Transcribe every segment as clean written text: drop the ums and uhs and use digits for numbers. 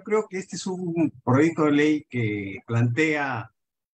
creo que este es un proyecto de ley que plantea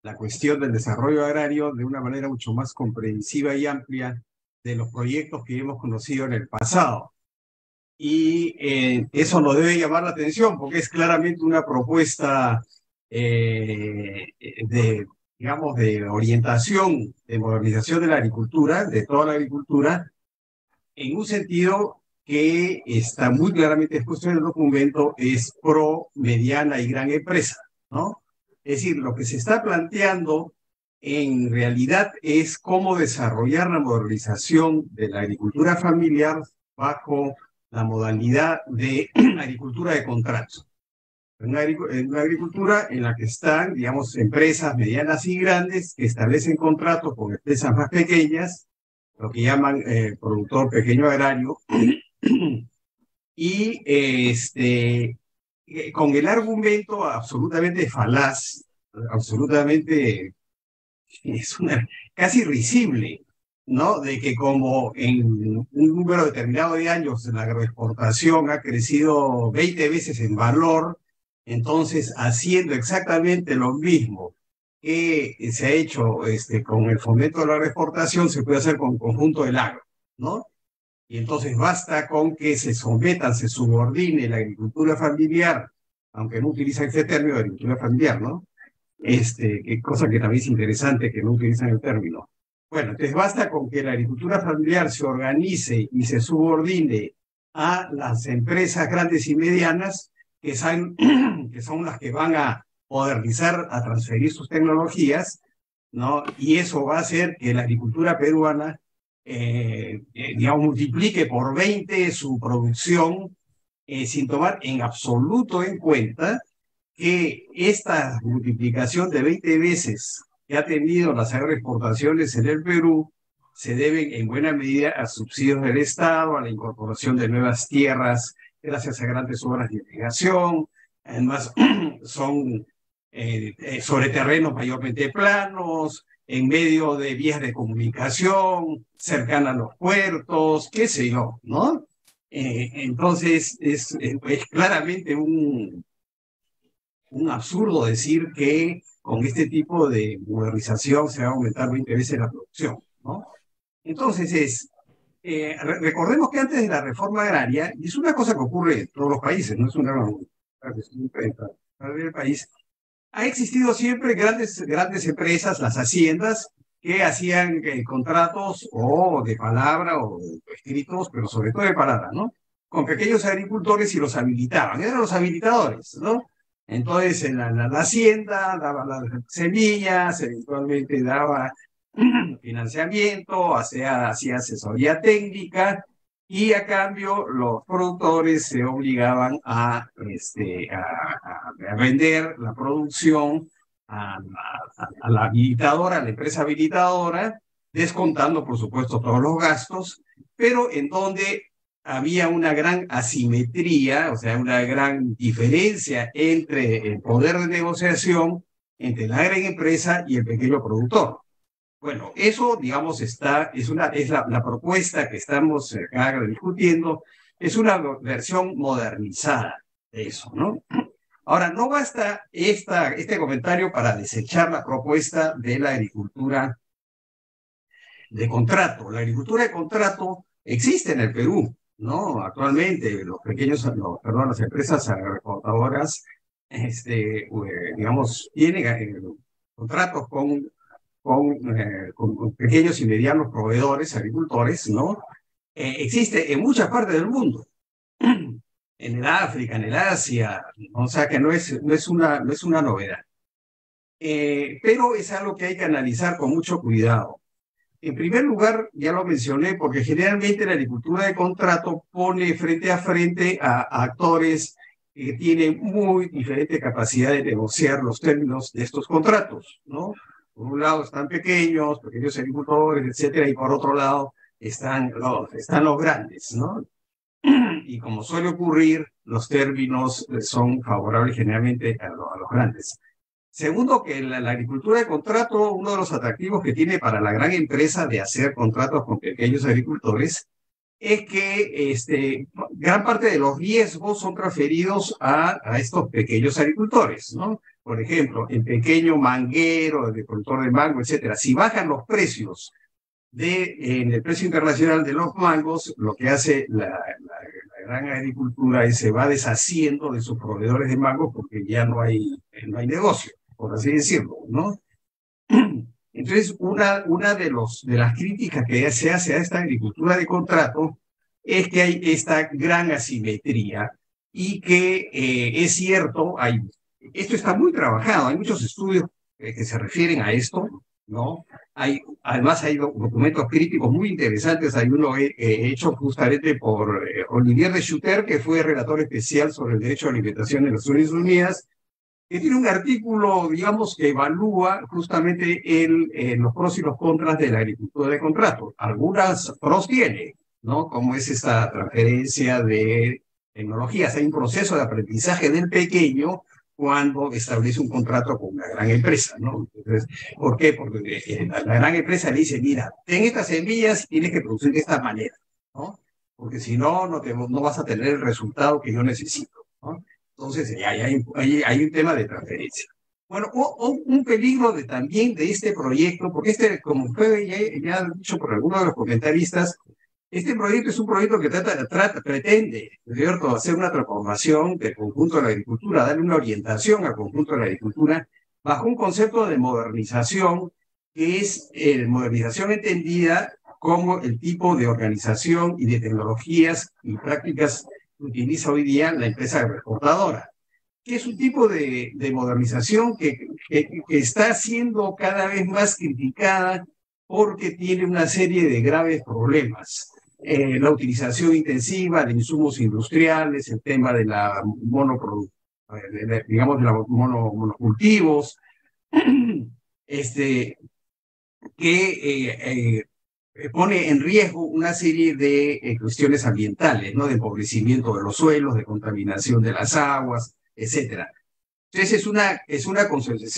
la cuestión del desarrollo agrario de una manera mucho más comprensiva y amplia de los proyectos que hemos conocido en el pasado. Y eso nos debe llamar la atención porque es claramente una propuesta de, digamos, de orientación, de modernización de la agricultura, de toda la agricultura, en un sentido que está muy claramente expuesto en el documento, es pro, mediana y gran empresa, ¿no? Es decir, lo que se está planteando en realidad es cómo desarrollar la modernización de la agricultura familiar bajo la modalidad de agricultura de contrato. Una agricultura en la que están, digamos, empresas medianas y grandes que establecen contratos con empresas más pequeñas, lo que llaman productor pequeño agrario, y con el argumento absolutamente falaz, absolutamente, es una, casi risible, ¿no? De que como en un número determinado de años la agroexportación ha crecido 20 veces en valor, entonces haciendo exactamente lo mismo que se ha hecho con el fomento de la agroexportación, se puede hacer con el conjunto del agro, ¿no? Y entonces basta con que se sometan, se subordine la agricultura familiar, aunque no utilizan este término de agricultura familiar, ¿no? Que cosa que también es interesante que no utilizan el término. Bueno, entonces basta con que la agricultura familiar se organice y se subordine a las empresas grandes y medianas que son las que van a modernizar, a transferir sus tecnologías, ¿no? Y eso va a hacer que la agricultura peruana, digamos, multiplique por 20 su producción, sin tomar en absoluto en cuenta que esta multiplicación de 20 veces que ha tenido las agroexportaciones en el Perú se deben en buena medida a subsidios del Estado, a la incorporación de nuevas tierras gracias a grandes obras de irrigación. Además, son sobre terrenos mayormente planos, en medio de vías de comunicación, cercanas a los puertos, qué sé yo, ¿no? Entonces, es claramente un absurdo decir que con este tipo de modernización se va a aumentar 20 veces la producción, ¿no? Entonces recordemos que antes de la reforma agraria, y es una cosa que ocurre en todos los países, no es una cuestión del país, ha existido siempre grandes empresas, las haciendas, que hacían contratos o de palabra o de escritos, pero sobre todo de palabra, ¿no? Con pequeños agricultores y los habilitaban, eran los habilitadores, ¿no? Entonces, en la hacienda daba las semillas, eventualmente daba financiamiento, hacía asesoría técnica, y a cambio los productores se obligaban a vender la producción a la habilitadora, a la empresa habilitadora, descontando, por supuesto, todos los gastos, pero en donde había una gran asimetría, o sea, una gran diferencia entre el poder de negociación entre la gran empresa y el pequeño productor. Bueno, eso, digamos, es la propuesta que estamos acá discutiendo, es una versión modernizada de eso, ¿no? Ahora, no basta este comentario para desechar la propuesta de la agricultura de contrato. La agricultura de contrato existe en el Perú, ¿no? Actualmente, las empresas agroexportadoras, digamos, tienen contratos con pequeños y medianos proveedores, agricultores, ¿no? Existe en muchas partes del mundo, en el África, en el Asia, o sea que no es una novedad. Pero es algo que hay que analizar con mucho cuidado. En primer lugar, ya lo mencioné, porque generalmente la agricultura de contrato pone frente a frente a actores que tienen muy diferente capacidad de negociar los términos de estos contratos, ¿no? Por un lado están pequeños agricultores, etcétera, y por otro lado están los grandes, ¿no? Y como suele ocurrir, los términos son favorables generalmente a los grandes. Segundo, que la agricultura de contrato, uno de los atractivos que tiene para la gran empresa de hacer contratos con pequeños agricultores, es que gran parte de los riesgos son transferidos a estos pequeños agricultores, ¿no? Por ejemplo, el pequeño manguero, el productor de mango, etcétera. Si bajan los precios en el precio internacional de los mangos, lo que hace la gran agricultura es se va deshaciendo de sus proveedores de mangos porque ya no hay negocio, por así decirlo, ¿no? Entonces, una de las críticas que se hace a esta agricultura de contrato es que hay esta gran asimetría y que es cierto, esto está muy trabajado, hay muchos estudios que se refieren a esto, ¿no? Además hay documentos críticos muy interesantes, hay uno hecho justamente por Olivier de Schutter, que fue relator especial sobre el derecho a la alimentación en las Naciones Unidas, que tiene un artículo, digamos, que evalúa justamente los pros y los contras de la agricultura de contrato. Algunas pros tiene, ¿no? Como es esta transferencia de tecnologías. Hay un proceso de aprendizaje del pequeño cuando establece un contrato con una gran empresa, ¿no? Entonces, ¿por qué? Porque la gran empresa le dice, mira, ten estas semillas y tienes que producir de esta manera, ¿no? Porque si no, no vas a tener el resultado que yo necesito, ¿no? Entonces, hay un tema de transferencia. Bueno, un peligro también de este proyecto, porque como fue ya dicho por algunos de los comentaristas, este proyecto es un proyecto que pretende, ¿cierto?, hacer una transformación del conjunto de la agricultura, darle una orientación al conjunto de la agricultura bajo un concepto de modernización, que es modernización entendida como el tipo de organización y de tecnologías y prácticas que utiliza hoy día la empresa agroexportadora, que es un tipo de modernización que está siendo cada vez más criticada porque tiene una serie de graves problemas. La utilización intensiva de insumos industriales, el tema de la digamos, de los monocultivos, que pone en riesgo una serie de cuestiones ambientales, ¿no? De empobrecimiento de los suelos, de contaminación de las aguas, etcétera. Entonces es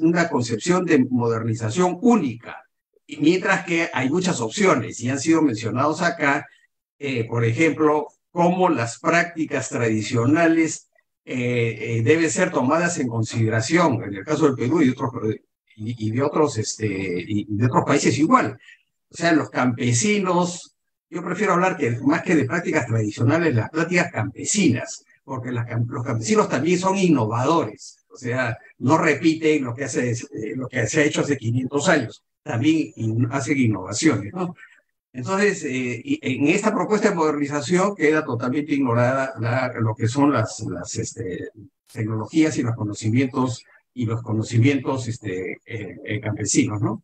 una concepción de modernización única, mientras que hay muchas opciones y han sido mencionados acá, por ejemplo, cómo las prácticas tradicionales deben ser tomadas en consideración, en el caso del Perú y de otros países igual. O sea, los campesinos, yo prefiero hablar más que de prácticas tradicionales, las prácticas campesinas, porque los campesinos también son innovadores, o sea, no repiten lo que se ha hecho hace 500 años, también hacen innovaciones, ¿no? Entonces, en esta propuesta de modernización queda totalmente ignorada lo que son las tecnologías y los conocimientos campesinos, ¿no?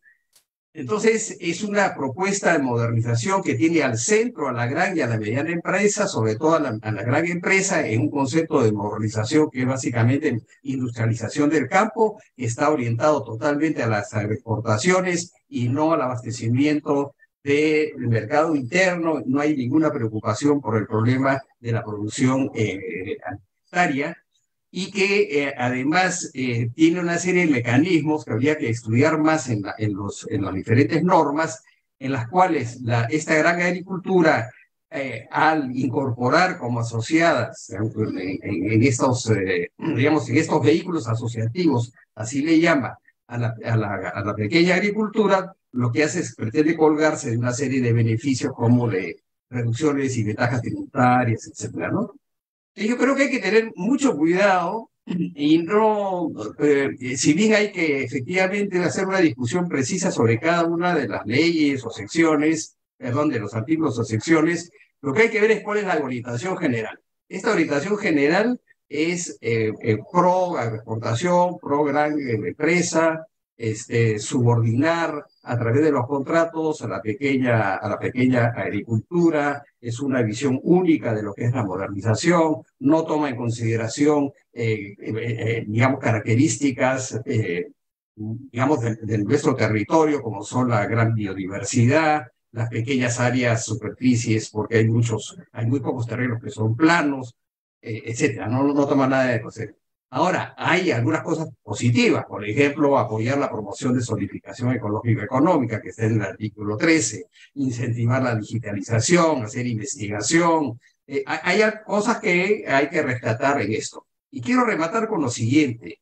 Entonces, es una propuesta de modernización que tiene al centro a la gran y a la mediana empresa, sobre todo a la gran empresa, en un concepto de modernización que es básicamente industrialización del campo, que está orientado totalmente a las exportaciones y no al abastecimiento del mercado interno. No hay ninguna preocupación por el problema de la producción alimentaria, y que además tiene una serie de mecanismos que habría que estudiar más en las diferentes normas, en las cuales esta gran agricultura, al incorporar como asociadas en estos, digamos, en estos vehículos asociativos, así le llama, a la pequeña agricultura, lo que hace es pretende colgarse de una serie de beneficios como de reducciones y ventajas tributarias, etcétera, ¿no? Yo creo que hay que tener mucho cuidado y no, si bien hay que efectivamente hacer una discusión precisa sobre cada una de las leyes o secciones, perdón, de los artículos o secciones, lo que hay que ver es cuál es la orientación general. Esta orientación general es pro agroexportación, pro gran empresa, subordinar a través de los contratos a la pequeña agricultura. Es una visión única de lo que es la modernización, no toma en consideración, digamos, características, digamos, de nuestro territorio, como son la gran biodiversidad, las pequeñas áreas, superficies, porque hay muy pocos terrenos que son planos, etcétera. No toma nada de consideración. Ahora, hay algunas cosas positivas, por ejemplo, apoyar la promoción de solidificación ecológica económica, que está en el artículo 13, incentivar la digitalización, hacer investigación. Hay cosas que hay que rescatar en esto. Y quiero rematar con lo siguiente.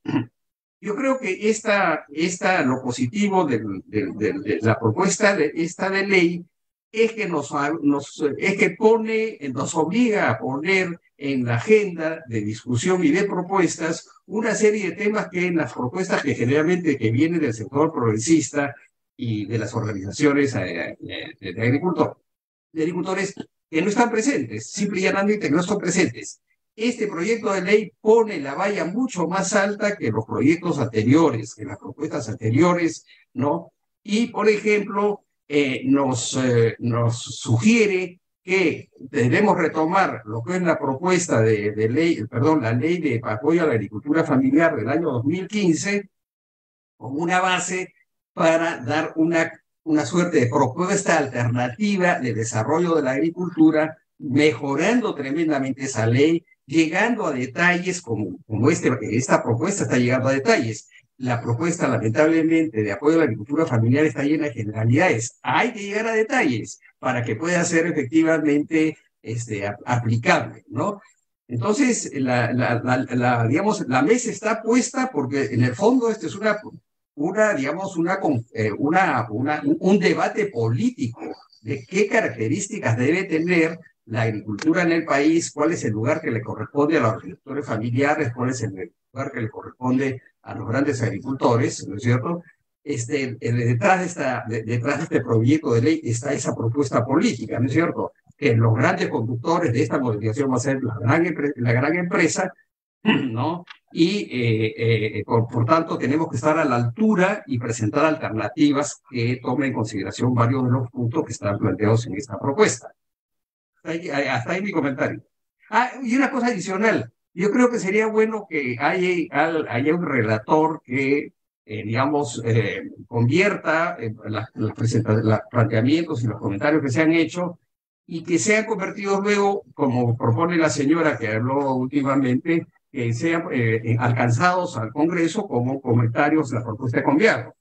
Yo creo que lo positivo de la propuesta de esta de ley es que nos obliga a poner en la agenda de discusión y de propuestas una serie de temas que en las propuestas que generalmente que vienen del sector progresista y de las organizaciones de agricultores que no están presentes, simple y llanamente que no están presentes. Este proyecto de ley pone la valla mucho más alta que los proyectos anteriores, que las propuestas anteriores, ¿no? Y, por ejemplo, nos sugiere que debemos retomar lo que es la propuesta de ley, perdón, la ley de apoyo a la agricultura familiar del año 2015 como una base para dar una suerte de propuesta alternativa de desarrollo de la agricultura, mejorando tremendamente esa ley, llegando a detalles como esta propuesta está llegando a detalles. La propuesta, lamentablemente, de apoyo a la agricultura familiar está llena de generalidades. Hay que llegar a detalles para que pueda ser efectivamente aplicable, ¿no? Entonces, digamos, la mesa está puesta porque en el fondo esto es digamos, un debate político de qué características debe tener la agricultura en el país, cuál es el lugar que le corresponde a los agricultores familiares, cuál es el lugar que le corresponde a los grandes agricultores, ¿no es cierto? Detrás de este proyecto de ley está esa propuesta política, ¿no es cierto? Que los grandes conductores de esta modificación va a ser la gran empresa, ¿no? Y por tanto tenemos que estar a la altura y presentar alternativas que tomen en consideración varios de los puntos que están planteados en esta propuesta. Hasta ahí mi comentario. Y una cosa adicional, yo creo que sería bueno que haya un relator que, digamos, convierta los planteamientos y los comentarios que se han hecho y que sean convertidos luego, como propone la señora que habló últimamente, que sean alcanzados al Congreso como comentarios de la propuesta de gobierno.